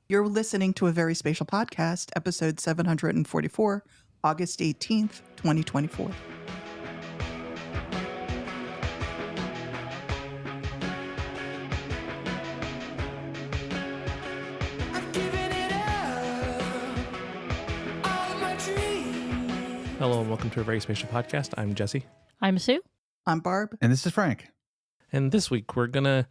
You're listening to a Very Spatial Podcast, episode 744, August 18th, 2024. Hello and welcome to a Very Spatial Podcast. I'm Jesse. I'm Sue. I'm Barb. And this is Frank. And this week we're going to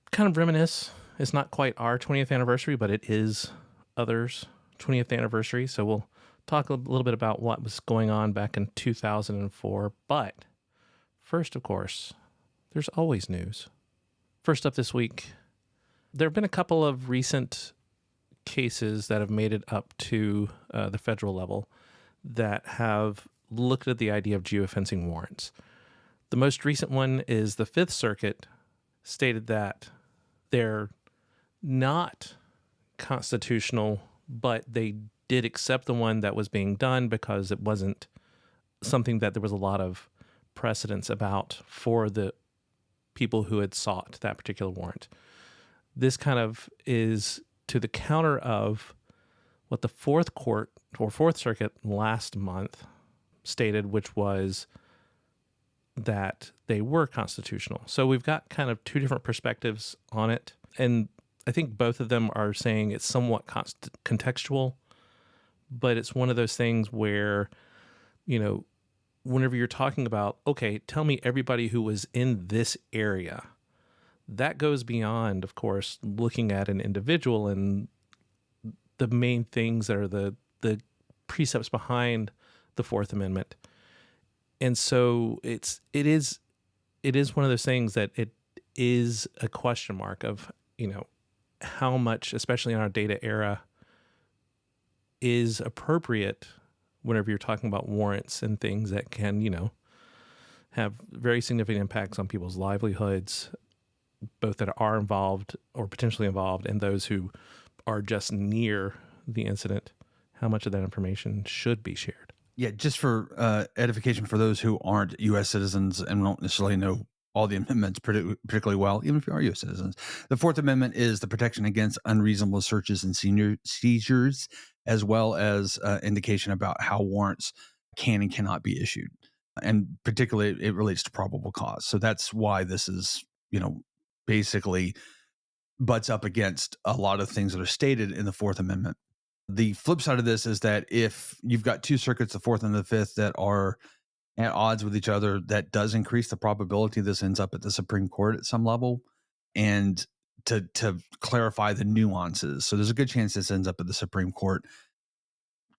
kind of reminisce. It's not quite our 20th anniversary, but it is others' 20th anniversary. So we'll talk a little bit about what was going on back in 2004. But first, of course, there's always news. First up this week, there have been a couple of recent cases that have made it up to the federal level that have looked at the idea of geofencing warrants. The most recent one is the Fifth Circuit stated that they're not constitutional, but they did accept the one that was being done because it wasn't something that there was a lot of precedence about for the people who had sought that particular warrant. This kind of is to the counter of what the Fourth Circuit last month stated, which was that they were constitutional. So we've got kind of two different perspectives on it. And I think both of them are saying it's somewhat contextual, but it's one of those things where, whenever you're talking about, okay, tell me everybody who was in this area, that goes beyond, of course, looking at an individual and the main things that are the precepts behind the Fourth Amendment. And so it is one of those things that it is a question mark of, how much, especially in our data era, is appropriate whenever you're talking about warrants and things that can, have very significant impacts on people's livelihoods, both that are involved or potentially involved and those who are just near the incident. How much of that information should be shared? Yeah, just for edification for those who aren't U.S. citizens and don't necessarily know all the amendments particularly well, even if you are U.S. citizens. The Fourth Amendment is the protection against unreasonable searches and seizures, as well as indication about how warrants can and cannot be issued. And particularly, it relates to probable cause. So that's why this is, basically butts up against a lot of things that are stated in the Fourth Amendment. The flip side of this is that if you've got two circuits, the Fourth and the Fifth, that are at odds with each other, that does increase the probability this ends up at the Supreme Court at some level, and to clarify the nuances. So there's a good chance this ends up at the Supreme Court.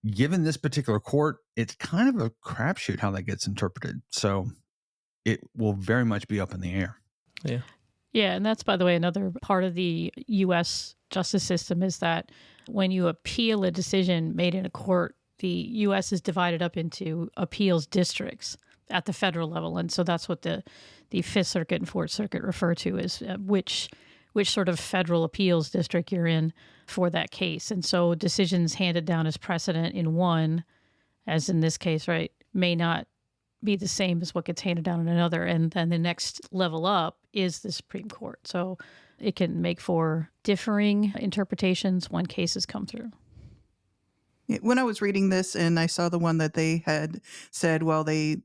Given this particular court, it's kind of a crapshoot how that gets interpreted. So it will very much be up in the air. Yeah. Yeah, and that's, by the way, another part of the U.S. justice system is that when you appeal a decision made in a court, the U.S. is divided up into appeals districts at the federal level. And so that's what the Fifth Circuit and Fourth Circuit refer to as which sort of federal appeals district you're in for that case. And so decisions handed down as precedent in one, as in this case, right, may not be the same as what gets handed down in another. And then the next level up is the Supreme Court. So it can make for differing interpretations when cases come through. When I was reading this and I saw the one that they had said, well, they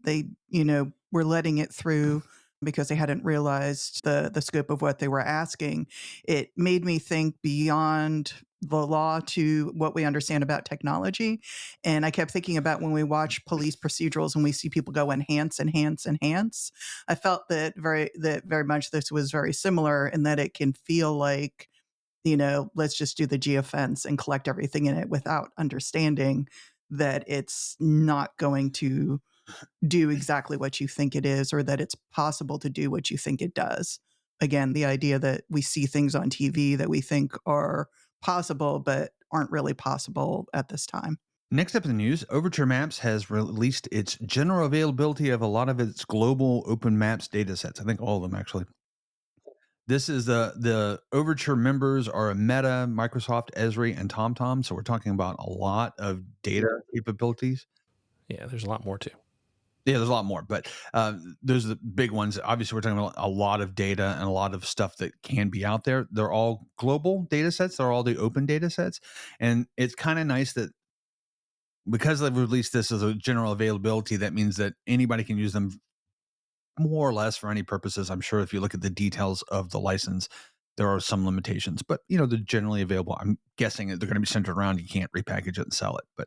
were letting it through because they hadn't realized the scope of what they were asking, it made me think beyond the law to what we understand about technology. And I kept thinking about when we watch police procedurals and we see people go enhance. I felt that very much this was very similar in that it can feel like, let's just do the geofence and collect everything in it without understanding that it's not going to do exactly what you think it is, or that it's possible to do what you think it does. Again, the idea that we see things on TV that we think are possible, but aren't really possible at this time. Next up in the news, Overture Maps has released its general availability of a lot of its global open maps data sets. I think all of them, actually. This is the Overture members are Meta, Microsoft, Esri, and TomTom. So we're talking about a lot of data capabilities. Yeah, there's a lot more too. Yeah, there's a lot more, but those are the big ones. Obviously, we're talking about a lot of data and a lot of stuff that can be out there. They're all global data sets. They're all the open data sets. And it's kind of nice that because they've released this as a general availability, that means that anybody can use them more or less for any purposes. I'm sure if you look at the details of the license, there are some limitations, but they're generally available. I'm guessing that they're going to be centered around you can't repackage it and sell it. But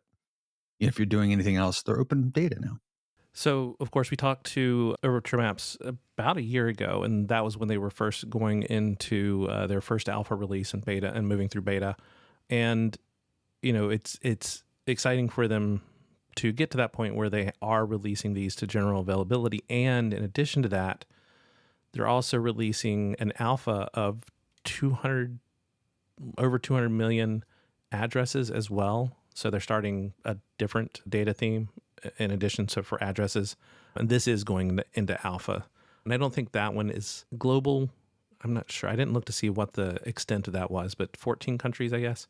if you're doing anything else, they're open data now. So, of course, we talked to Overture Maps about a year ago, and that was when they were first going into their first alpha release and beta and moving through beta. And, it's exciting for them to get to that point where they are releasing these to general availability. And in addition to that, they're also releasing an alpha of over 200 million addresses as well. So they're starting a different data theme in addition to for addresses. And this is going into alpha. And I don't think that one is global. I'm not sure. I didn't look to see what the extent of that was, but 14 countries, I guess.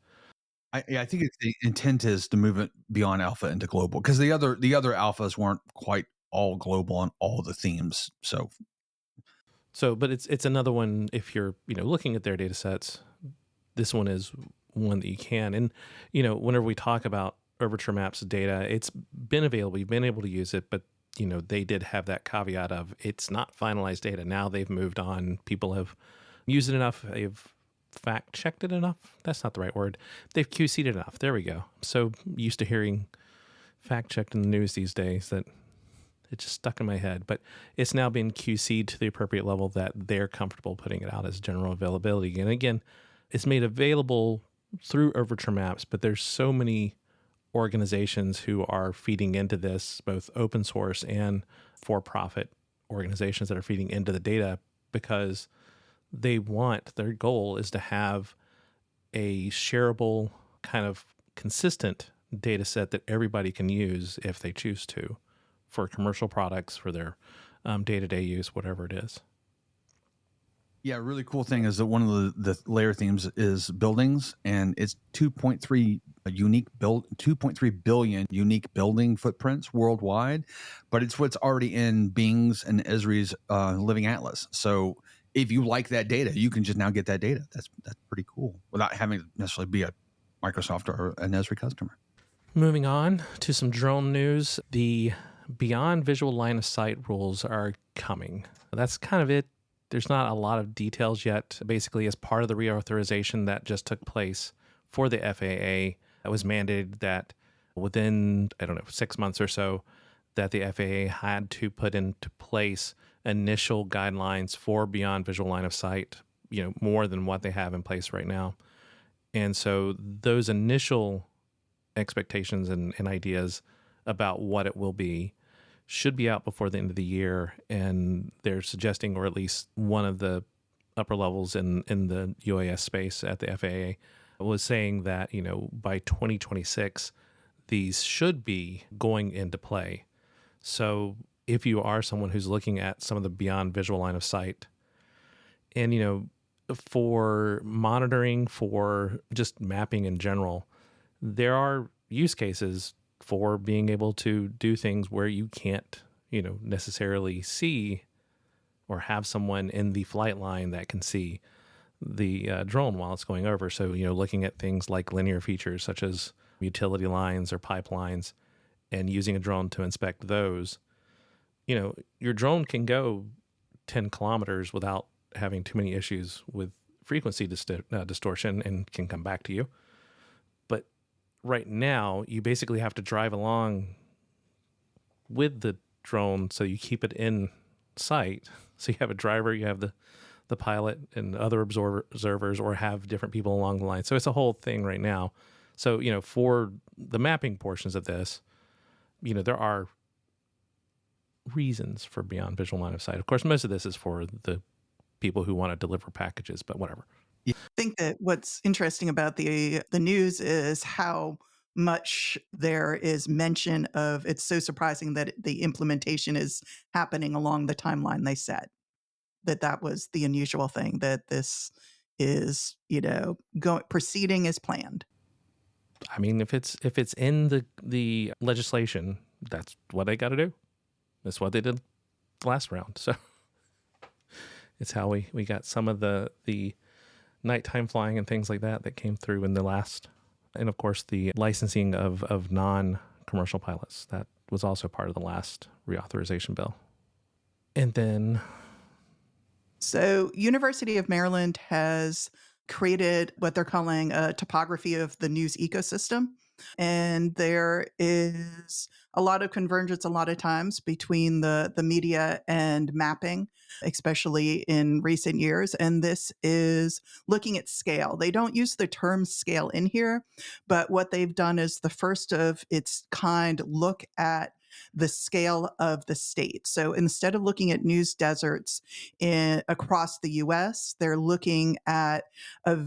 I think it's the intent is to move it beyond alpha into global, because the other alphas weren't quite all global on all the themes. But it's another one. If you're looking at their data sets, this one is one that you can. And whenever we talk about Overture Maps data, it's been available. You've been able to use it, but they did have that caveat of it's not finalized data. Now they've moved on. People have used it enough. They've fact checked it enough. That's not the right word. They've QC'd it enough. There we go. I'm so used to hearing fact checked in the news these days that it just stuck in my head. But it's now been QC'd to the appropriate level that they're comfortable putting it out as general availability. And again, it's made available through Overture Maps, but there's so many organizations who are feeding into this, both open source and for-profit organizations that are feeding into the data, because their goal is to have a shareable, kind of consistent data set that everybody can use if they choose to, for commercial products, for their day-to-day use, whatever it is. Yeah, a really cool thing is that one of the layer themes is buildings, and it's 2.3 billion unique building footprints worldwide, but it's what's already in Bing's and Esri's Living Atlas. So if you like that data, you can just now get that data. That's pretty cool without having to necessarily be a Microsoft or an Esri customer. Moving on to some drone news, the beyond visual line of sight rules are coming. That's kind of it. There's not a lot of details yet. Basically, as part of the reauthorization that just took place for the FAA, it was mandated that within, 6 months or so, that the FAA had to put into place initial guidelines for beyond visual line of sight, more than what they have in place right now. And so those initial expectations and ideas about what it will be should be out before the end of the year. And they're suggesting, or at least one of the upper levels in the UAS space at the FAA was saying that, by 2026, these should be going into play. So if you are someone who's looking at some of the beyond visual line of sight and, for monitoring, for just mapping in general, there are use cases for being able to do things where you can't, necessarily see or have someone in the flight line that can see the drone while it's going over. So, looking at things like linear features such as utility lines or pipelines and using a drone to inspect those. Your drone can go 10 kilometers without having too many issues with frequency distortion and can come back to you. But right now, you basically have to drive along with the drone so you keep it in sight. So you have a driver, you have the pilot and other observers, or have different people along the line. So it's a whole thing right now. So, for the mapping portions of this, there are reasons for beyond visual line of sight. Of course, most of this is for the people who want to deliver packages, but whatever. I think that what's interesting about the news is how much there is mention of, it's so surprising that the implementation is happening along the timeline they set. That was the unusual thing, that this is, proceeding as planned. I mean, if it's in the legislation, that's what they got to do. That's what they did last round. So it's how we got some of the nighttime flying and things like that came through in the last. And of course, the licensing of non-commercial pilots, that was also part of the last reauthorization bill. And then... So University of Maryland has created what they're calling a topography of the news ecosystem. And there is a lot of convergence a lot of times between the media and mapping, especially in recent years. And this is looking at scale. They don't use the term scale in here, but what they've done is the first of its kind look at the scale of the state. So instead of looking at news deserts across the US, they're looking at a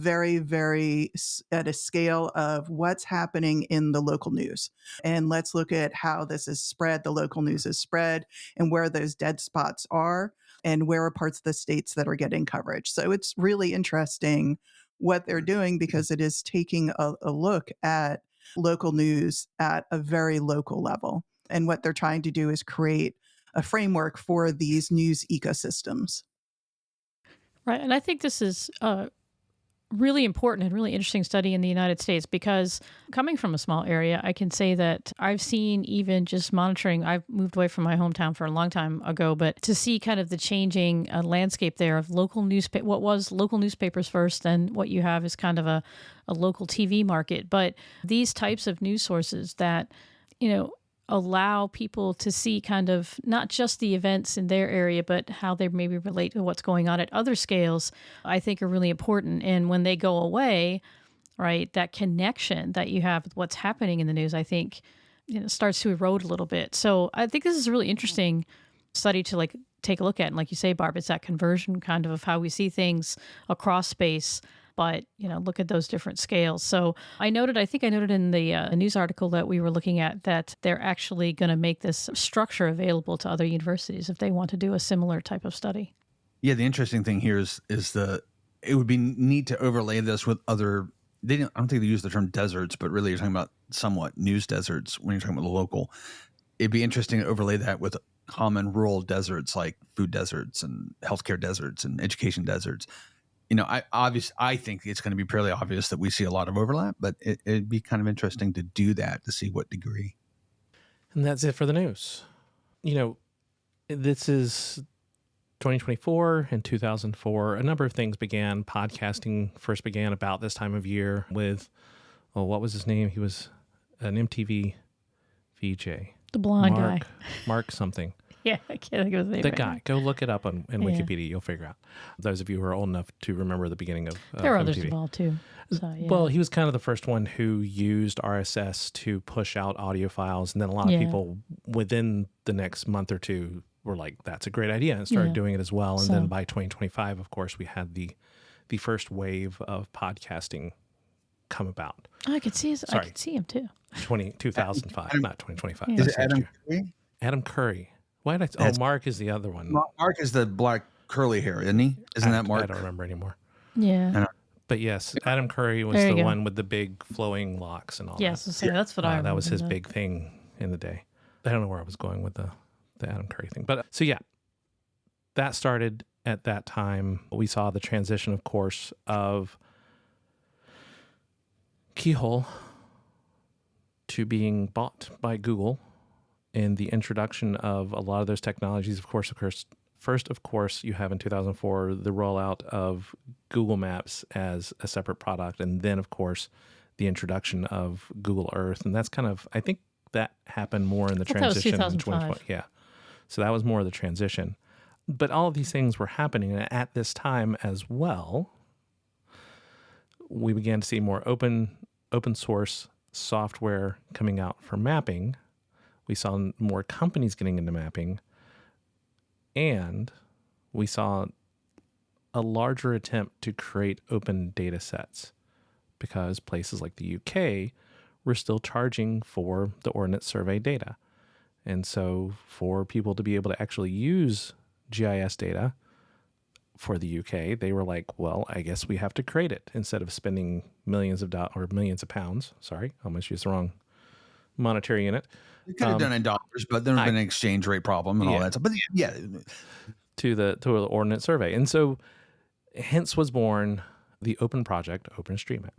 at a scale of what's happening in the local news. And let's look at how this is spread, the local news is spread, and where those dead spots are, and where are parts of the states that are getting coverage. So it's really interesting what they're doing, because it is taking a look at local news at a very local level. And what they're trying to do is create a framework for these news ecosystems. Right. And I think this is a really important and really interesting study in the United States, because coming from a small area, I can say that I've seen, even just monitoring, I've moved away from my hometown for a long time ago, but to see kind of the changing landscape there of local what was local newspapers first, and what you have is kind of a local TV market. But these types of news sources that, allow people to see kind of not just the events in their area, but how they maybe relate to what's going on at other scales, I think are really important. And when they go away, right, that connection that you have with what's happening in the news, I think, starts to erode a little bit. So I think this is a really interesting study to take a look at. And like you say, Barb, it's that conversion kind of how we see things across space, but look at those different scales. So I think I noted in the news article that we were looking at that they're actually going to make this structure available to other universities if they want to do a similar type of study. Yeah, the interesting thing here is it would be neat to overlay this with other. I don't think they use the term deserts, but really you're talking about somewhat news deserts when you're talking about the local. It'd be interesting to overlay that with common rural deserts like food deserts and healthcare deserts and education deserts. I think it's going to be fairly obvious that we see a lot of overlap, but it'd be kind of interesting to do that, to see what degree. And that's it for the news. This is 2024 and 2004. A number of things began. Podcasting first began about this time of year with, what was his name? He was an MTV VJ. The blonde guy. Mark something. Yeah, I can't think of his name. The guy. Go look it up in Wikipedia. You'll figure out. Those of you who are old enough to remember the beginning of there are others MTV. involved too. So, yeah. Well, he was kind of the first one who used RSS to push out audio files. And then a lot of people within the next month or two were like, that's a great idea, and started doing it as well. And then by 2025, of course, we had the first wave of podcasting come about. I could see him too. 2005, not 2025. Yeah. Is it Adam Curry? Adam Curry. Why did Mark is the other one. Mark is the black curly hair, isn't he? Isn't that Mark? I don't remember anymore. Yeah. But yes, Adam Curry was the one with the big flowing locks and all that. Yes, that's what I remember. That was his big thing in the day. I don't know where I was going with the Adam Curry thing. But so yeah, that started at that time. We saw the transition, of course, of Keyhole to being bought by Google, and the introduction of a lot of those technologies. Of course, first, of course, you have in 2004 the rollout of Google Maps as a separate product, and then, of course, the introduction of Google Earth. And that's kind of, I think that happened more in the transition in 2020. Yeah. So that was more of the transition. But all of these things were happening at this time as well. We began to see more open source software coming out for mapping. We saw more companies getting into mapping, and we saw a larger attempt to create open data sets, because places like the UK were still charging for the Ordnance Survey data. And so for people to be able to actually use GIS data for the UK, they were like, well, I guess we have to create it instead of spending millions of pounds. Sorry, I almost used the wrong monetary unit. You could have done it in dollars, but there would have been an exchange rate problem and all that stuff. But yeah, to the Ordnance Survey. And so hence was born the open project, OpenStreetMap.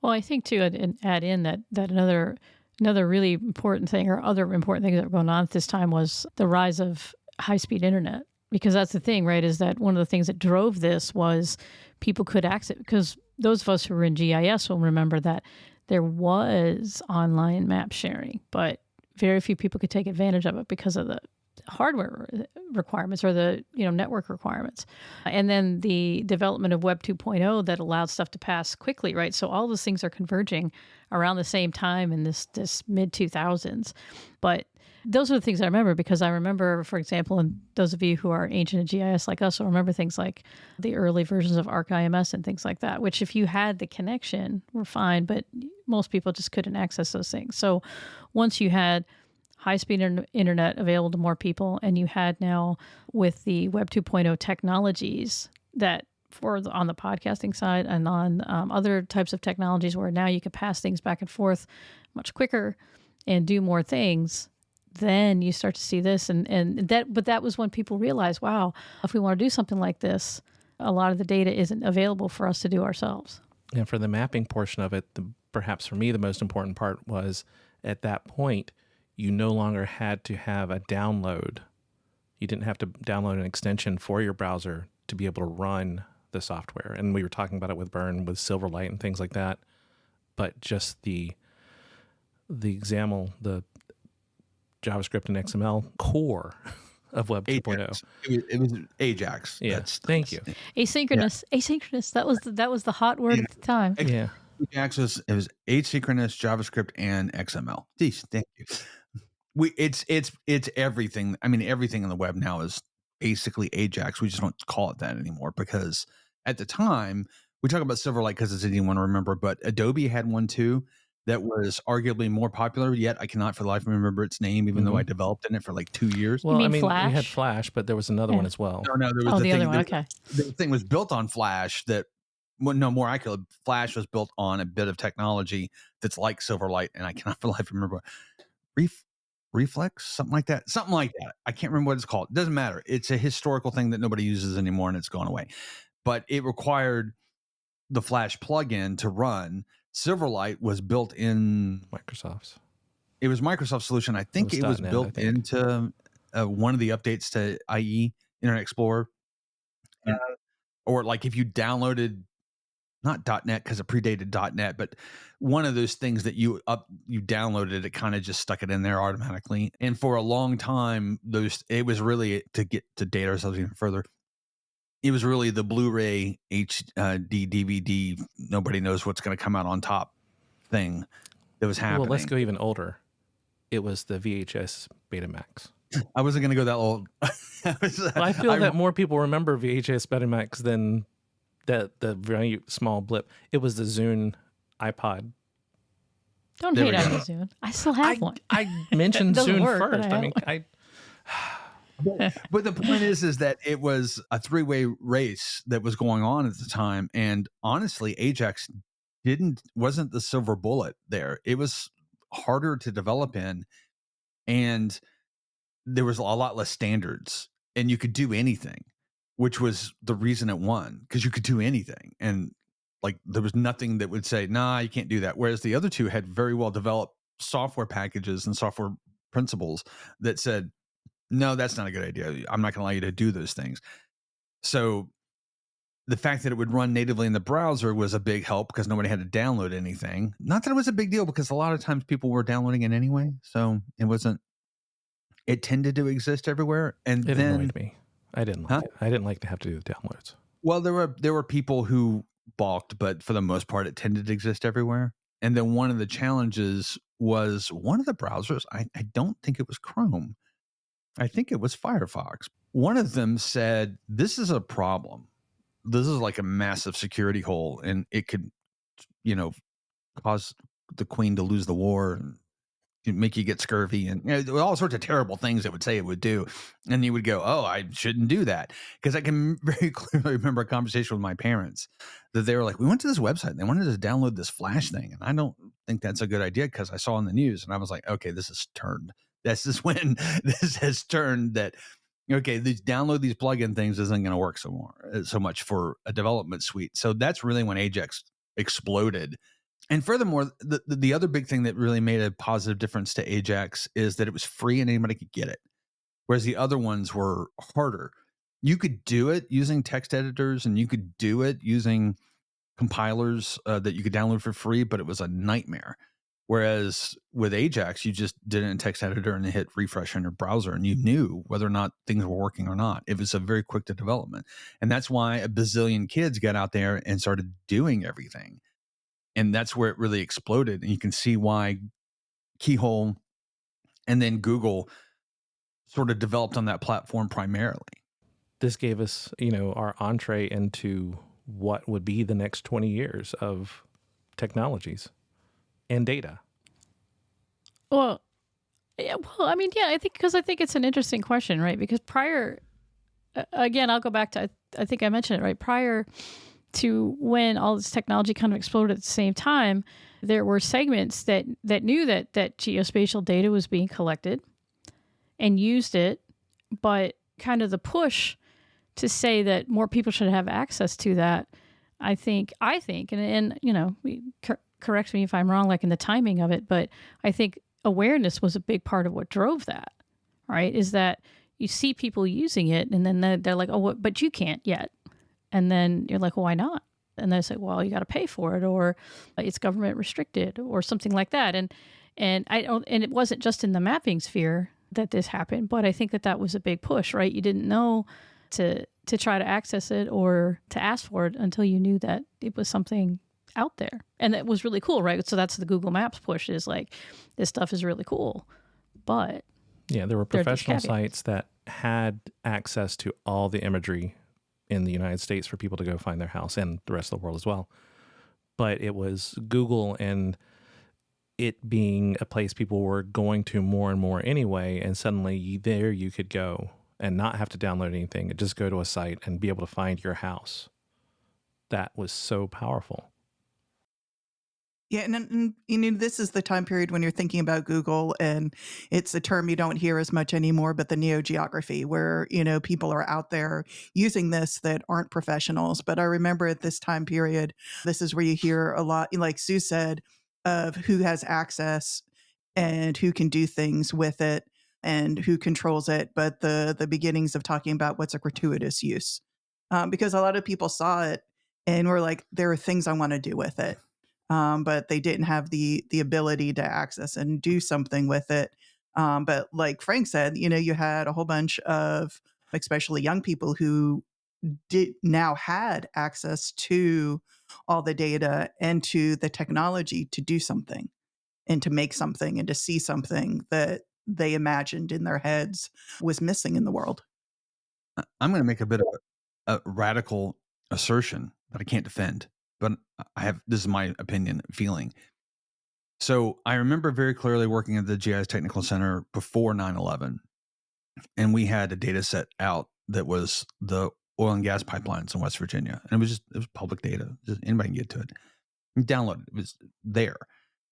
Well, I think too, and add in that another really important thing, or other important things that were going on at this time, was the rise of high-speed internet. Because that's the thing, right, is that one of the things that drove this was people could access, because those of us who were in GIS will remember that there was online map sharing, but very few people could take advantage of it because of the hardware requirements, or the network requirements. And then the development of Web 2.0 that allowed stuff to pass quickly, right? So all those things are converging around the same time in this mid 2000s. But those are the things I remember, because I remember, for example, and those of you who are ancient in GIS like us will remember things like the early versions of ArcIMS and things like that, which if you had the connection were fine, but most people just couldn't access those things. So once you had high-speed internet available to more people, and you had now with the Web 2.0 technologies that on the podcasting side and on other types of technologies where now you can pass things back and forth much quicker and do more things, then you start to see this. But that was when people realized, wow, if we want to do something like this, a lot of the data isn't available for us to do ourselves. And for the mapping portion of it, perhaps for me, the most important part was at that point, you no longer had to have a download. You didn't have to download an extension for your browser to be able to run the software. And we were talking about it with Burn, with Silverlight and things like that. But just the XAML, the JavaScript and XML core of Web 2.0. It was Ajax. Yeah, thank you. Asynchronous. Yeah. Asynchronous. That was the hot word at the time. Yeah. Ajax was asynchronous, JavaScript, and XML. Jeez, thank you. It's everything. I mean, everything in the web now is basically Ajax. We just don't call it that anymore, because at the time we talk about Silverlight because it's anyone to remember, but Adobe had one too that was arguably more popular. Yet I cannot for the life of me remember its name, even though I developed in it for like 2 years. Well, you mean Flash? We had Flash, but there was another one as well. No, there was the other one. Okay, the thing was built on Flash. More accurate, Flash was built on a bit of technology that's like Silverlight, and I cannot for the life of me remember. Reflex, something like that. I can't remember what it's called. It doesn't matter. It's a historical thing that nobody uses anymore, and it's gone away. But it required the Flash plugin to run. Silverlight was built in Microsoft's. It was Microsoft's solution. I think it was built into one of the updates to IE, Internet Explorer. Or like if you downloaded, not .NET because it predated .NET, but one of those things that you downloaded, it kind of just stuck it in there automatically. And for a long time, it was really, to get to date ourselves even further, it was really the Blu-ray HD DVD, nobody knows what's going to come out on top thing that was happening. Well, let's go even older. It was the VHS Betamax. I wasn't going to go that old. I feel that more people remember VHS Betamax than the very small blip. It was the Zune iPod. Don't hate on the Zune. I still have one. I mentioned Zune first. But the point is that it was a three-way race that was going on at the time, and honestly, Ajax wasn't the silver bullet there. It was harder to develop in, and there was a lot less standards, and you could do anything, which was the reason it won, because you could do anything, and like there was nothing that would say, nah, you can't do that. Whereas the other two had very well developed software packages and software principles that said, no, that's not a good idea. I'm not going to allow you to do those things. So the fact that it would run natively in the browser was a big help, because nobody had to download anything. Not that it was a big deal, because a lot of times people were downloading it anyway. So it tended to exist everywhere. And it then annoyed me. I didn't like it. I didn't like to have to do the downloads. Well, there were people who balked, but for the most part, it tended to exist everywhere. And then one of the challenges was one of the browsers. I don't think it was Chrome. I think it was Firefox. One of them said, this is a problem. This is like a massive security hole, and it could, cause the queen to lose the war and make you get scurvy, and all sorts of terrible things it would say it would do. And you would go, oh, I shouldn't do that. Because I can very clearly remember a conversation with my parents that they were like, we went to this website and they wanted us to download this Flash thing. And think that's a good idea because I saw in the news and I was like, okay, this has turned. This is when this has turned that, okay, download these plugin things isn't going to work so much for a development suite. So that's really when Ajax exploded. And furthermore, the other big thing that really made a positive difference to Ajax is that it was free and anybody could get it. Whereas the other ones were harder. You could do it using text editors and you could do it using compilers that you could download for free, but it was a nightmare. Whereas with Ajax, you just did it in text editor and hit refresh in your browser and you knew whether or not things were working or not. It was a very quick to development. And that's why a bazillion kids got out there and started doing everything. And that's where it really exploded. And you can see why Keyhole and then Google sort of developed on that platform primarily. This gave us, our entree into what would be the next 20 years of technologies and data. Well, I think it's an interesting question, right? Because prior, again, I'll go back to, I think I mentioned it, right? Prior to when all this technology kind of exploded at the same time, there were segments that knew that geospatial data was being collected and used it, but kind of the push to say that more people should have access to that, I think, and correct me if I'm wrong, like in the timing of it, but I think awareness was a big part of what drove that, right? Is that you see people using it and then they're like, oh, but you can't yet. And then you're like, well, why not? And they say, well, you got to pay for it, or it's government restricted, or something like that. And it wasn't just in the mapping sphere that this happened, but I think that was a big push, right? You didn't know to try to access it or to ask for it until you knew that it was something out there. And that was really cool, right? So that's the Google Maps push, is like, this stuff is really cool. But yeah, there were professional sites that had access to all the imagery in the United States for people to go find their house, and the rest of the world as well. But it was Google and it being a place people were going to more and more anyway, and suddenly you could go and not have to download anything, and just go to a site and be able to find your house. That was so powerful. Yeah, and this is the time period when you're thinking about Google, and it's a term you don't hear as much anymore, but the neogeography, where, people are out there using this that aren't professionals. But I remember at this time period, this is where you hear a lot, like Sue said, of who has access and who can do things with it and who controls it. But the beginnings of talking about what's a gratuitous use, because a lot of people saw it and were like, there are things I want to do with it. But they didn't have the ability to access and do something with it. But like Frank said, you had a whole bunch of, especially young people, who now had access to all the data and to the technology to do something and to make something and to see something that they imagined in their heads was missing in the world. I'm going to make a bit of a radical assertion that I can't defend, but this is my opinion, feeling. So I remember very clearly working at the GIS Technical Center before 9/11, and we had a data set out that was the oil and gas pipelines in West Virginia. And it was public data. Just anybody can get to it. Download it. It was there.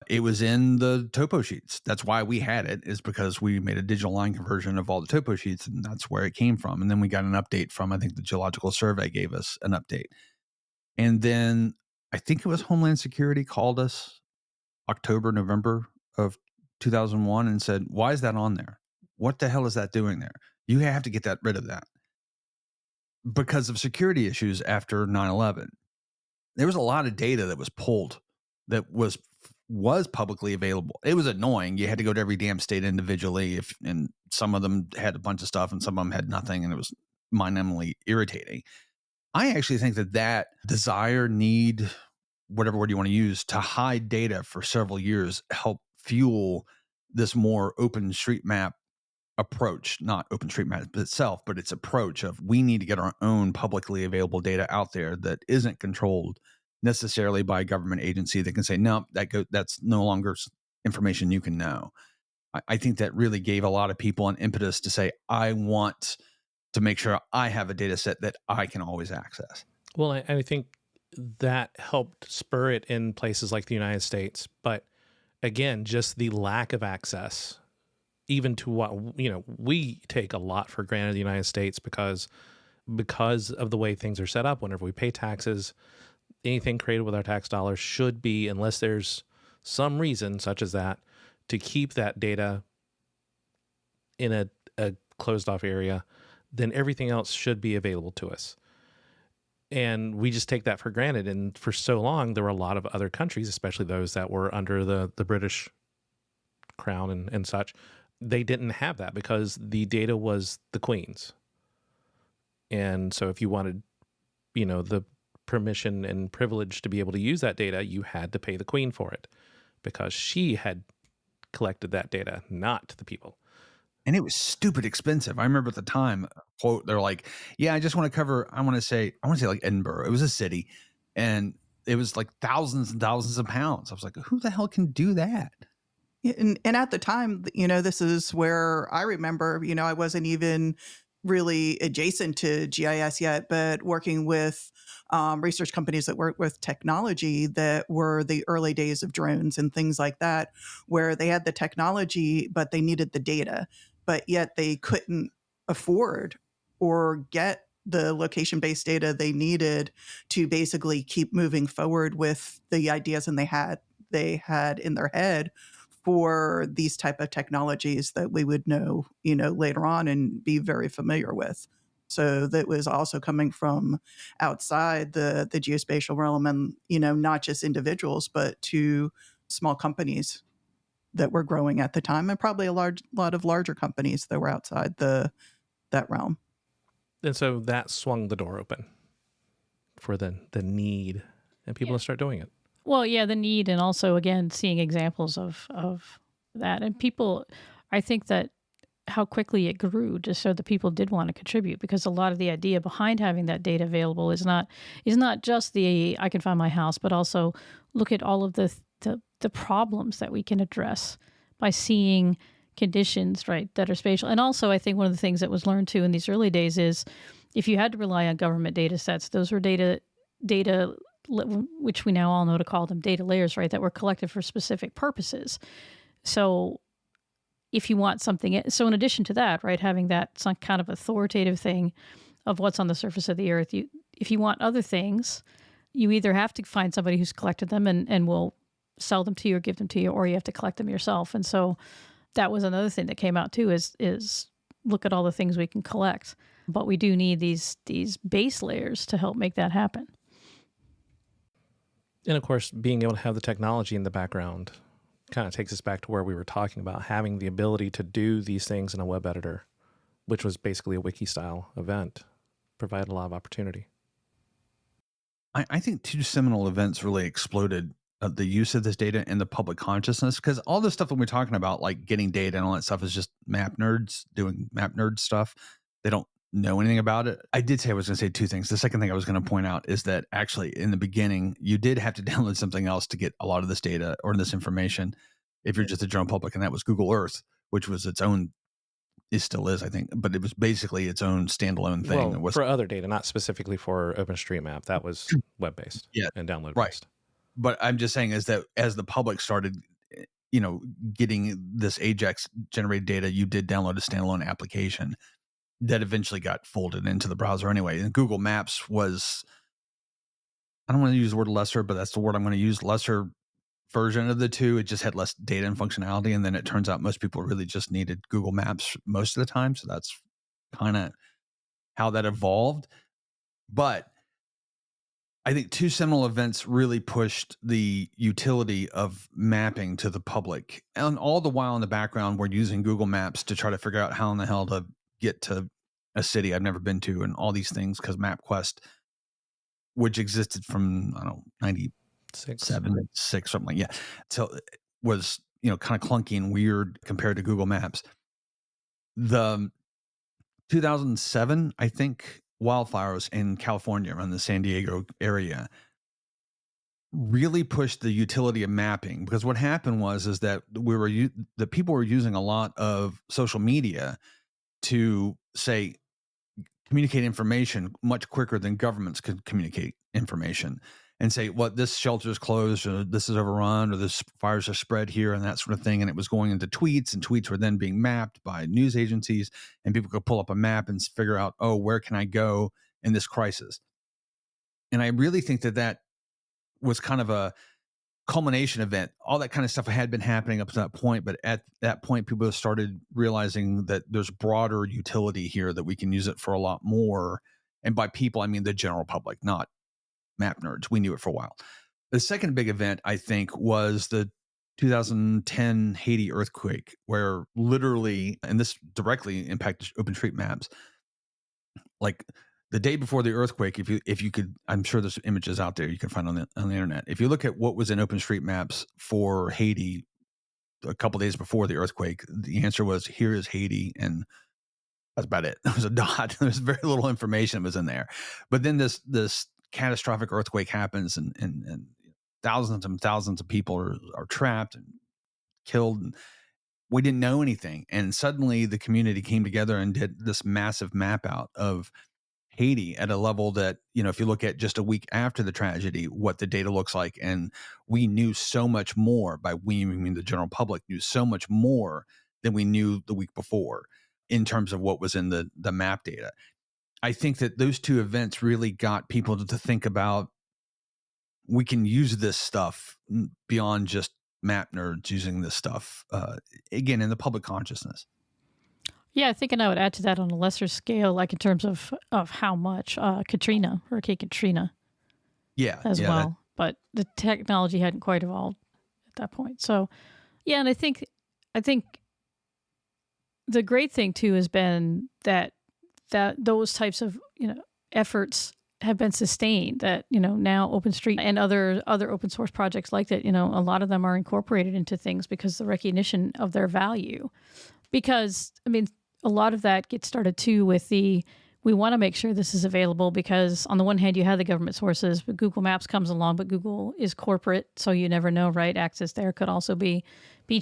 It was in the topo sheets. That's why we had it, is because we made a digital line conversion of all the topo sheets, and that's where it came from. And then we got an update from, I think the Geological Survey gave us an update. And then I think it was Homeland Security called us October, November of 2001 and said, why is that on there? What the hell is that doing there? You have to get rid of that. Because of security issues after 9/11, there was a lot of data that was pulled that was publicly available. It was annoying. You had to go to every damn state individually, and some of them had a bunch of stuff and some of them had nothing, and it was mind-numbingly irritating. I actually think that desire, need, whatever word you want to use, to hide data for several years helped fuel this more OpenStreetMap approach, not OpenStreetMap itself, but its approach of, we need to get our own publicly available data out there that isn't controlled necessarily by a government agency that can say, no, that's no longer information you can know. I think that really gave a lot of people an impetus to say, I want to make sure I have a data set that I can always access. Well, I think that helped spur it in places like the United States. But again, just the lack of access, even to what, we take a lot for granted in the United States because of the way things are set up. Whenever we pay taxes, anything created with our tax dollars should be, unless there's some reason such as that, to keep that data in a closed off area, then everything else should be available to us. And we just take that for granted. And for so long, there were a lot of other countries, especially those that were under the British crown and such. They didn't have that because the data was the Queen's. And so if you wanted, the permission and privilege to be able to use that data, you had to pay the Queen for it because she had collected that data, not the people. And it was stupid expensive. I remember at the time, quote, they're like, yeah, I just want to cover, I want to say like Edinburgh. It was a city. And it was like thousands and thousands of pounds. I was like, who the hell can do that? And at the time, this is where I remember, I wasn't even really adjacent to GIS yet, but working with research companies that work with technology that were the early days of drones and things like that, where they had the technology, but they needed the data, but yet they couldn't afford or get the location-based data they needed to basically keep moving forward with the ideas and they had in their head for these type of technologies that we would know, later on and be very familiar with. So that was also coming from outside the geospatial realm and, not just individuals, but to small companies that were growing at the time and probably a lot of larger companies that were outside that realm. And so that swung the door open for the need and people to start doing it. Well, yeah, the need, and also, again, seeing examples of that. And people, I think that how quickly it grew just so that people did want to contribute, because a lot of the idea behind having that data available is not just the I can find my house, but also look at all of the problems that we can address by seeing conditions, right, that are spatial. And also, I think one of the things that was learned too in these early days is if you had to rely on government data sets, those were data which we now all know to call them data layers, right, that were collected for specific purposes. So if you want something, so in addition to that, right, having that some kind of authoritative thing of what's on the surface of the earth, if you want other things, you either have to find somebody who's collected them and will sell them to you or give them to you, or you have to collect them yourself. And so that was another thing that came out too, is look at all the things we can collect. But we do need these base layers to help make that happen. And of course, being able to have the technology in the background kind of takes us back to where we were talking about having the ability to do these things in a web editor, which was basically a wiki style event, provided a lot of opportunity. I think two seminal events really exploded the use of this data in the public consciousness, because all the stuff that we're talking about, like getting data and all that stuff, is just map nerds doing map nerd stuff. They don't know anything about it. I did say I was going to say two things. The second thing I was going to point out is that actually in the beginning, you did have to download something else to get a lot of this data or this information if you're just a general public, and that was Google Earth, which was its own, it still is, I think, but it was basically its own standalone thing. Well, it was for other data, not specifically for OpenStreetMap. That was web-based and download-based. Right. But I'm just saying is that as the public started, getting this Ajax generated data, you did download a standalone application that eventually got folded into the browser anyway. And Google Maps was, I don't want to use the word lesser, but that's the word I'm going to use, lesser version of the two. It just had less data and functionality. And then it turns out most people really just needed Google Maps most of the time. So that's kind of how that evolved. But I think two seminal events really pushed the utility of mapping to the public. And all the while in the background, we're using Google Maps to try to figure out how in the hell to get to a city I've never been to and all these things, because MapQuest, which existed from, I don't know, 97, 6, something like that. Yeah. So it was, kind of clunky and weird compared to Google Maps. The 2007, I think, wildfires in California around the San Diego area really pushed the utility of mapping, because what happened is that the people were using a lot of social media to say communicate information much quicker than governments could communicate information. and say, well, this shelter is closed, or this is overrun, or this fires are spread here, and that sort of thing. And it was going into tweets, and tweets were then being mapped by news agencies, and people could pull up a map and figure out, oh, where can I go in this crisis? And I really think that was kind of a culmination event. All that kind of stuff had been happening up to that point, but at that point, people started realizing that there's broader utility here, that we can use it for a lot more. And by people, I mean the general public, not map nerds. We knew it for a while. The second big event, I think, was the 2010 Haiti earthquake, where literally, and this directly impacted OpenStreetMaps, like the day before the earthquake, if you could, I'm sure there's images out there you can find on the internet. If you look at what was in OpenStreetMaps for Haiti a couple days before the earthquake, the answer was, here is Haiti, and that's about it. It was a dot. There's very little information that was in there. But then this catastrophic earthquake happens, and thousands and thousands of people are trapped and killed. And we didn't know anything. And suddenly the community came together and did this massive map out of Haiti at a level that, if you look at just a week after the tragedy, what the data looks like. And we knew so much more. By we, I mean the general public knew so much more than we knew the week before in terms of what was in the map data. I think that those two events really got people to think about, we can use this stuff beyond just map nerds using this stuff, again, in the public consciousness. Yeah, I think, and I would add to that on a lesser scale, like in terms of how much Hurricane Katrina, as well. But the technology hadn't quite evolved at that point. So, yeah, and I think the great thing too has been that those types of efforts have been sustained. That now OpenStreet and other open source projects like that, a lot of them are incorporated into things because the recognition of their value. Because I mean, a lot of that gets started too with we want to make sure this is available, because on the one hand you have the government sources, but Google Maps comes along, but Google is corporate, so you never know, right? Access there could also be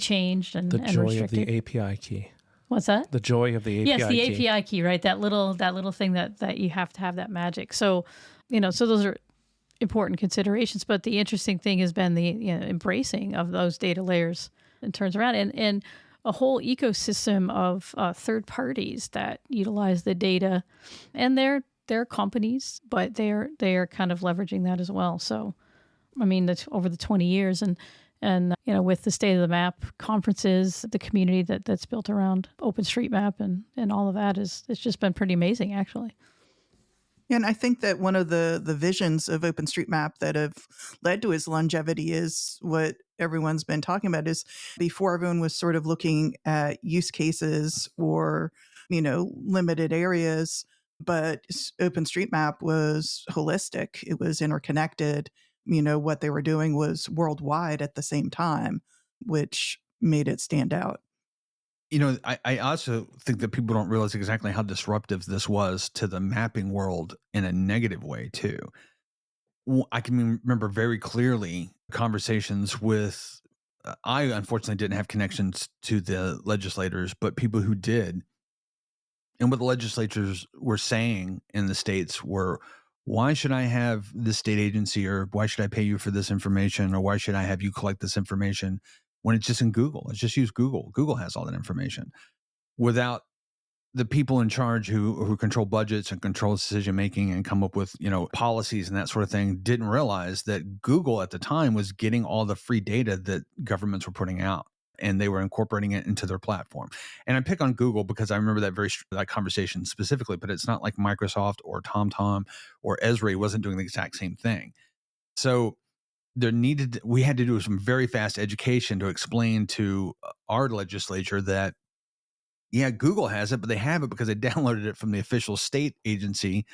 changed and joy restricted. of the API key. What's that? The joy of the API key. Yes, the API key, right? That little thing that you have to have that magic. So, so those are important considerations. But the interesting thing has been the embracing of those data layers and turns around and a whole ecosystem of third parties that utilize the data, and they're companies, but they are kind of leveraging that as well. So, I mean, that's over the 20 years and with the State of the Map conferences, the community that's built around OpenStreetMap and all of that it's just been pretty amazing, actually. And I think that one of the visions of OpenStreetMap that have led to its longevity is what everyone's been talking about. Is before everyone was sort of looking at use cases or, limited areas, but OpenStreetMap was holistic. It was interconnected. What they were doing was worldwide at the same time, which made it stand out. I also think that people don't realize exactly how disruptive this was to the mapping world in a negative way, too. I can remember very clearly conversations with, I unfortunately didn't have connections to the legislators, but people who did. And what the legislators were saying in the states were, why should I have this state agency, or why should I pay you for this information, or why should I have you collect this information when it's just in Google? Let's just use Google. Google has all that information. Without the people in charge who control budgets and control decision making and come up with policies and that sort of thing, didn't realize that Google at the time was getting all the free data that governments were putting out, and they were incorporating it into their platform. And I pick on Google because I remember that conversation specifically, but it's not like Microsoft or TomTom or Esri wasn't doing the exact same thing. So we had to do some very fast education to explain to our legislature that, yeah, Google has it, but they have it because they downloaded it from the official state agency,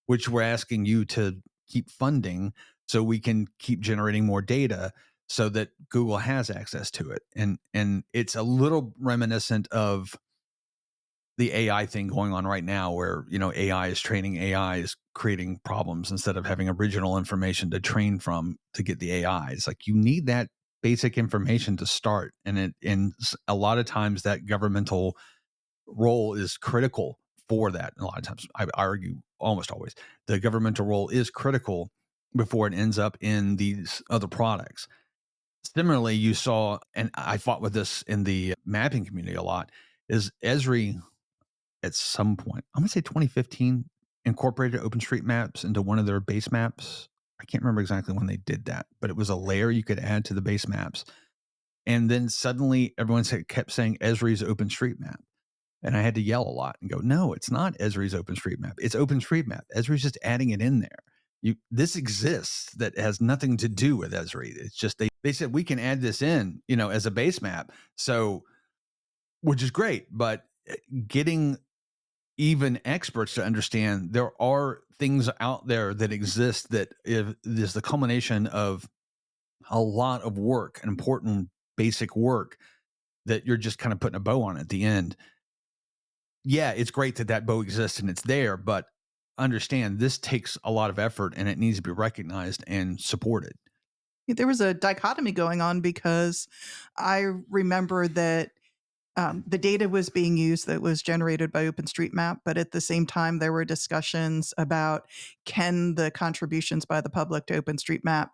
which we're asking you to keep funding so we can keep generating more data so that Google has access to it. And it's a little reminiscent of the AI thing going on right now, where, AI is training AI is creating problems instead of having original information to train from to get the AI. It's like, you need that basic information to start. And a lot of times that governmental role is critical for that. And a lot of times, I argue almost always, the governmental role is critical before it ends up in these other products. Similarly, you saw, and I fought with this in the mapping community a lot, is Esri at some point, I'm going to say 2015, incorporated OpenStreetMaps into one of their base maps. I can't remember exactly when they did that, but it was a layer you could add to the base maps. And then suddenly everyone kept saying Esri's OpenStreetMap. And I had to yell a lot and go, no, it's not Esri's OpenStreetMap. It's OpenStreetMap. Esri's just adding it in there. This exists that has nothing to do with Esri. It's just they said we can add this in, as a base map. So, which is great, but getting even experts to understand there are things out there that exist that is the culmination of a lot of work, an important basic work that you're just kind of putting a bow on at the end. Yeah, it's great that bow exists and it's there, but understand this takes a lot of effort and it needs to be recognized and supported. There was a dichotomy going on because I remember that the data was being used that was generated by OpenStreetMap, but at the same time, there were discussions about can the contributions by the public to OpenStreetMap,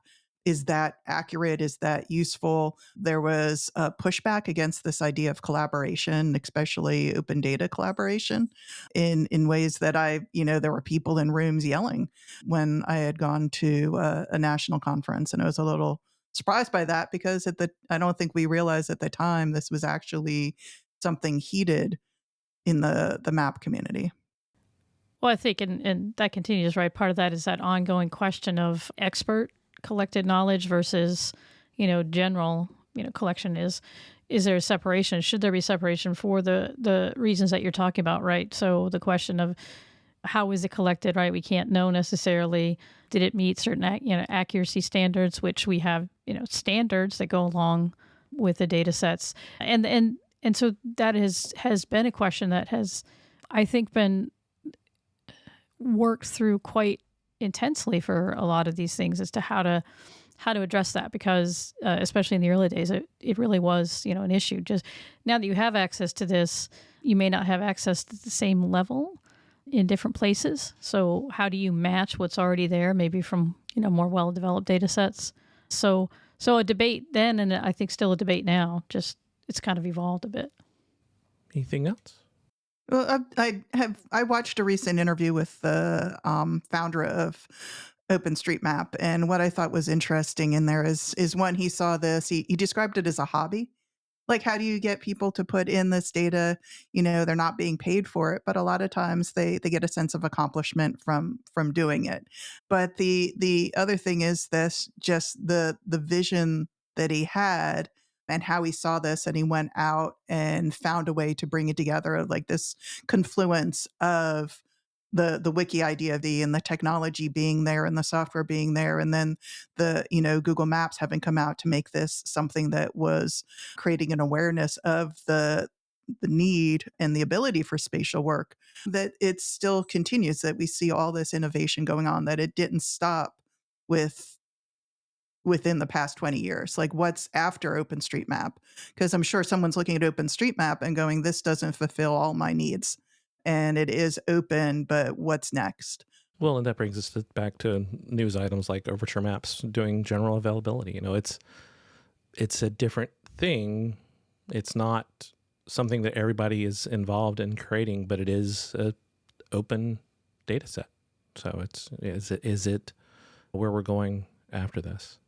is that accurate? Is that useful? There was a pushback against this idea of collaboration, especially open data collaboration, in ways that there were people in rooms yelling when I had gone to a national conference, and I was a little surprised by that because I don't think we realized at the time this was actually something heated in the map community. Well, I think, and that continues, right? Part of that is that ongoing question of expert collected knowledge versus, general, collection is there a separation? Should there be separation for the reasons that you're talking about, right? So the question of how is it collected, right? We can't know necessarily. Did it meet certain, accuracy standards, which we have, standards that go along with the data sets. And so that has been a question that has, I think, been worked through quite intensely for a lot of these things as to how to address that, because especially in the early days, it really was, an issue. Just now that you have access to this, you may not have access to the same level in different places. So how do you match what's already there, maybe from, more well-developed data sets? So a debate then, and I think still a debate now, just it's kind of evolved a bit. Anything else? Well, I watched a recent interview with the founder of OpenStreetMap, and what I thought was interesting in there is when he saw this, he described it as a hobby. Like, how do you get people to put in this data? They're not being paid for it, but a lot of times they get a sense of accomplishment from doing it. But the other thing is this, just the vision that he had and how he saw this, and he went out and found a way to bring it together of like this confluence of the wiki IDV and the technology being there and the software being there, and then the Google Maps having come out to make this something that was creating an awareness of the need and the ability for spatial work, that it still continues, that we see all this innovation going on, that it didn't stop within the past 20 years. Like, what's after OpenStreetMap? Because I'm sure someone's looking at OpenStreetMap and going, this doesn't fulfill all my needs. And it is open, but what's next? Well, and that brings us back to news items like Overture Maps doing general availability. It's a different thing. It's not something that everybody is involved in creating, but it is an open data set. So is it where we're going after this?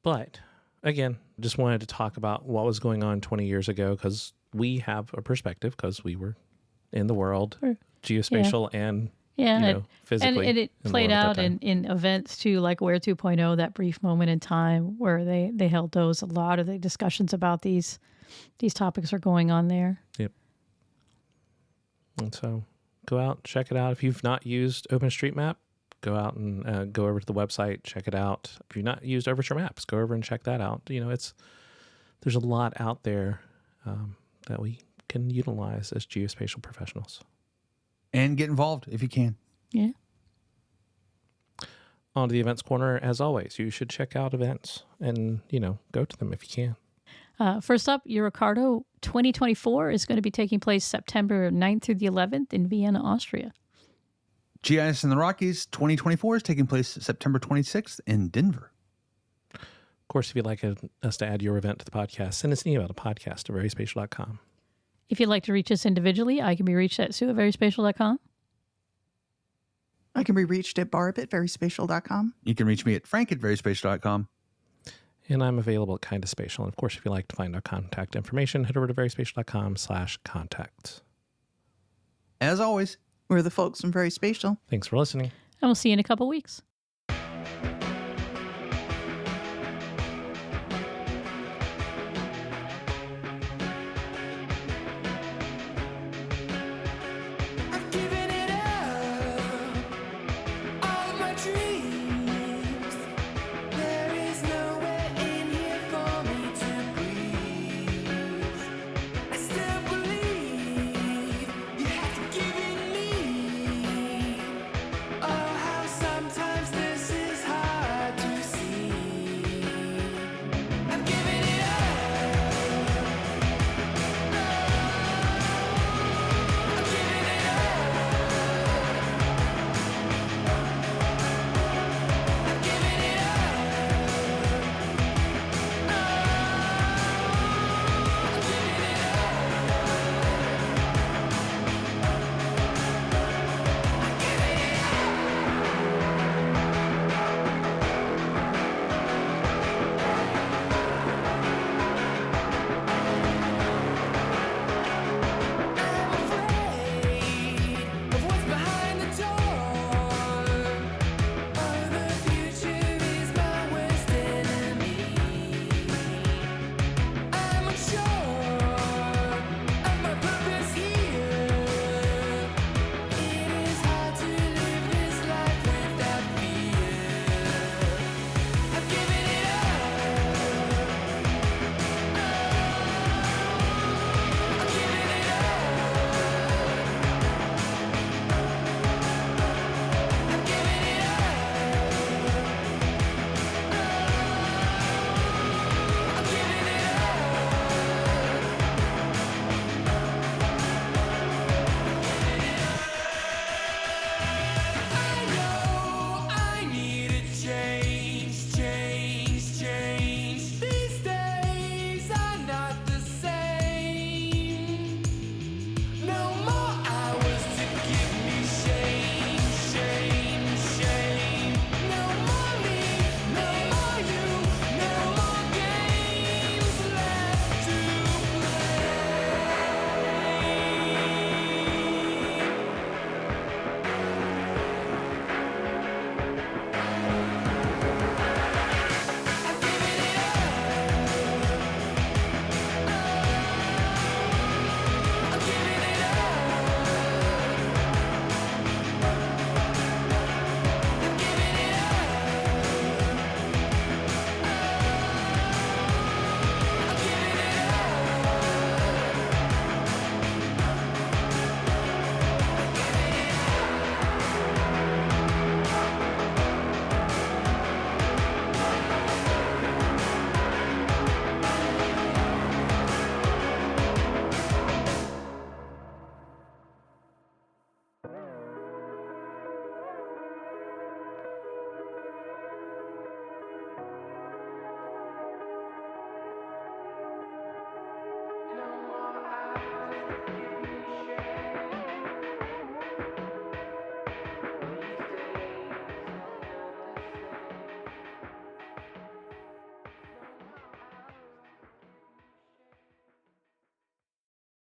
But again, just wanted to talk about what was going on 20 years ago, because we have a perspective, because we were in the world, geospatial and physically. And it played out in events too, like Where 2.0, that brief moment in time where they held those. A lot of the discussions about these topics are going on there. Yep. And so go out, check it out. If you've not used OpenStreetMap, go out and go over to the website, check it out. If you've not used Overture Maps, go over and check that out. There's a lot out there that we can utilize as geospatial professionals. And get involved if you can. Yeah. On to the events corner, as always. You should check out events and, go to them if you can. First up, Eurocardo 2024 is going to be taking place September 9th through the 11th in Vienna, Austria. GIS in the Rockies 2024 is taking place September 26th in Denver. Of course, if you'd like us to add your event to the podcast, send us an email to podcast@veryspatial.com. If you'd like to reach us individually, I can be reached at sue@veryspatial.com. I can be reached at barb@veryspatial.com. You can reach me at frank@veryspatial.com. And I'm available at Kinda Spatial. And of course, if you'd like to find our contact information, head over to veryspatial.com/contact. As always, We're the folks from Very Spatial. Thanks for listening. And we'll see you in a couple weeks.